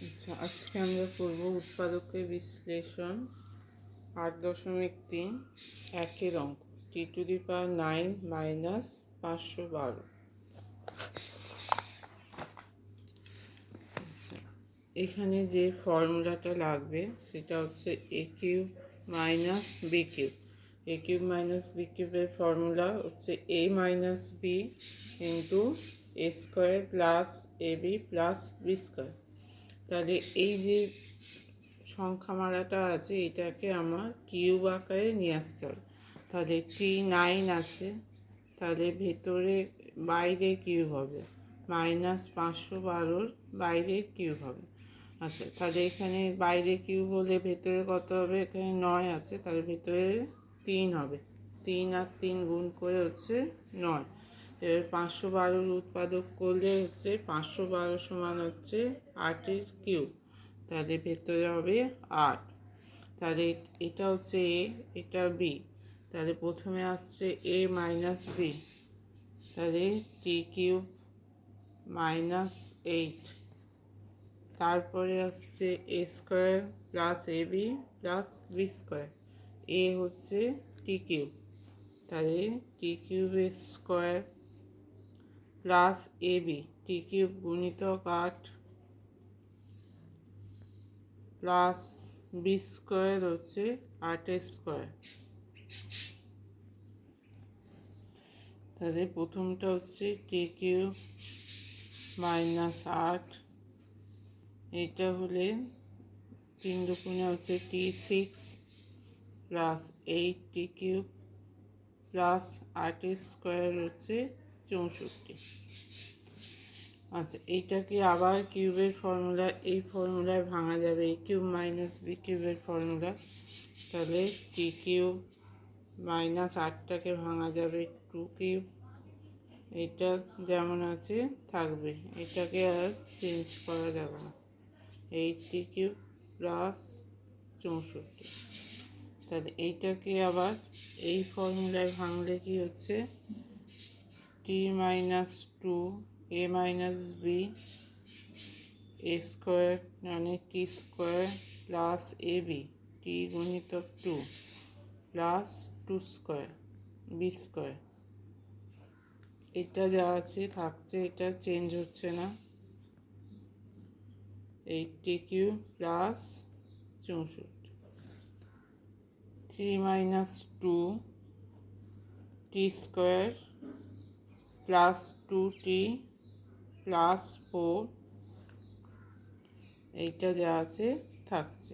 আচ্ছা, আজকে আমরা করব উৎপাদকের বিশ্লেষণ 8.3 একের অঙ্ক T⁻9 মাইনাস 512। আচ্ছা, এখানে যে ফর্মুলাটা লাগবে সেটা হচ্ছে a cube minus B cube. a cube minus B কিউবের ফর্মুলা হচ্ছে a minus B into A square plus A B plus B square. তাহলে এই যে সংখ্যামালাটা আছে এটাকে আমার কিউব আকারে নিয়ে আসতে হবে। তাহলে T9 আছে, তাহলে ভেতরে বাইরে কিউব হবে, মাইনাস 512 বাইরে কিউব হবে। আচ্ছা, তাহলে এখানে বাইরে কিউব হলে ভেতরে কত হবে? এখানে 9 আছে, তাহলে ভেতরে 3 হবে। 3 আর 3 গুণ করে হচ্ছে 9। এবার 512 উৎপাদক করলে হচ্ছে 512 সমান হচ্ছে 8-এর কিউব, তাহলে ভেতরে হবে 8। তাহলে এটা হচ্ছে এ, এটা বি। তাহলে প্রথমে আসছে এ মাইনাস বি, তাহলে টি কিউব মাইনাস 8। তারপরে আসছে এ স্কোয়ার প্লাস এ বি প্লাস বি স্কোয়ার। এ হচ্ছে টি কিউব, তাহলে টি কিউবের square plus A B, T cube গুণিতক 8 প্লাস বি স্কোয়ার হচ্ছে 8-এর স্কোয়ার। তাহলে প্রথমটা হচ্ছে টি কিউব মাইনাস 8, এটা হলে 3 দুগুণে হচ্ছে T6 প্লাস 8 টি কিউব প্লাস 8-এর স্কোয়ার হচ্ছে 64। আচ্ছা, এইটাকে আবার কিউবের ফর্মুলা, এই ফর্মুলায় ভাঙা যাবে, এ কিউব মাইনাস বি কিউবের ফর্মুলা। তাহলে টি কিউব মাইনাস 8টাকে ভাঙা যাবে 2 কিউব, এটা যেমন আছে থাকবে, এটাকে আর চেঞ্জ করা যাবে না। 8 টি কিউব প্লাস 64। তাহলে এইটাকে আবার এই ফর্মুলায় ভাঙলে কি হচ্ছে? টি minus 2 A minus B A square, মানে টি square plus A B T গুণিতক 2 প্লাস 2 স্কোয়ার বি স্কোয়ার। এটা যা আছে থাকছে, এটা চেঞ্জ হচ্ছে না। 8 কিউব প্লাস 64, 3 মাইনাস 2 টি স্কোয়ার প্লাস 2t প্লাস 4, এইটা যা আছে থাকছে।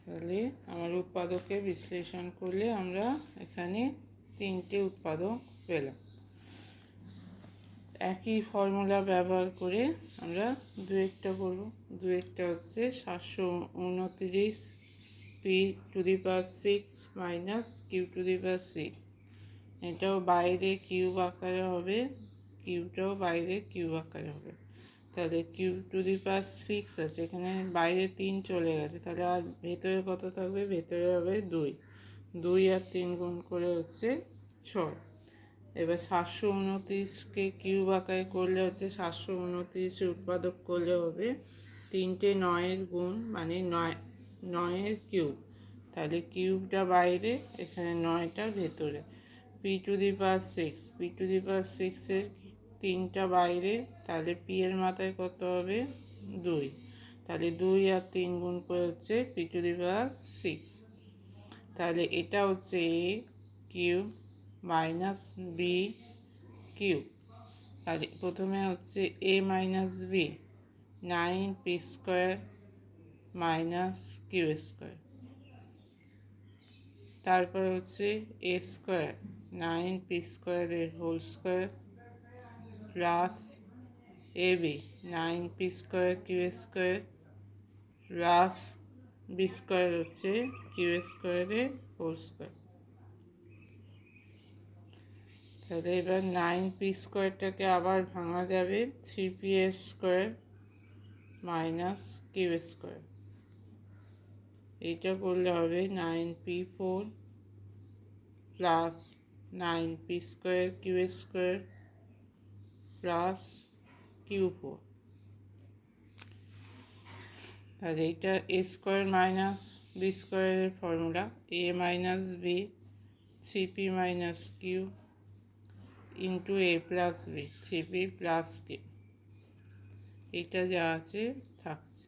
তাহলে আমার উৎপাদকে বিশ্লেষণ করলে আমরা এখানে 3টে উৎপাদক পেলাম। একই ফর্মুলা ব্যবহার করে আমরা দুয়েরটা করব। দুয়েরটা হচ্ছে 729 p⁶ মাইনাস q⁶। এটাও বাইরে কিউব আকারে হবে, কিউবটাও বাইরে কিউব আকারে হবে। তাহলে q⁶ আছে, এখানে বাইরে 3 চলে গেছে, তাহলে আর ভেতরে কত থাকবে? ভেতরে হবে 2। 2 আর 3 গুণ করে হচ্ছে 6। এবার 729কে কিউব আকারে করলে হচ্ছে 729 উৎপাদক করলে হবে 3টে 9-এর গুণ, মানে 9-এর কিউব। তাহলে কিউবটা বাইরে, এখানে 9টা ভেতরে। p⁶ এর 3টা বাইরে, তাহলে পি এর মাথায় কত হবে? 2। তাহলে 2 আর 3 গুণ করে হচ্ছে p⁶। তাহলে এটা হচ্ছে a cube minus B cube. তাহলে প্রথমে হচ্ছে a minus b 9p² minus q square. তারপর হচ্ছে a square 9p² whole square plus A b 9p² q square plus B square হচ্ছে কিউ স্কোয়ারের হোল স্কোয়ার। তাহলে এবার 9p² আবার ভাঙা যাবে 3p² মাইনাস কিউ স্কোয়ার। এইটা করলে হবে 9p4 plus 9p² q square plus q four. তাহলে এইটা এ স্কোয়ার মাইনাস বি স্কোয়ারের formula, a minus b three p minus q into a plus b three p plus q, এইটা যা আছে থাকছে।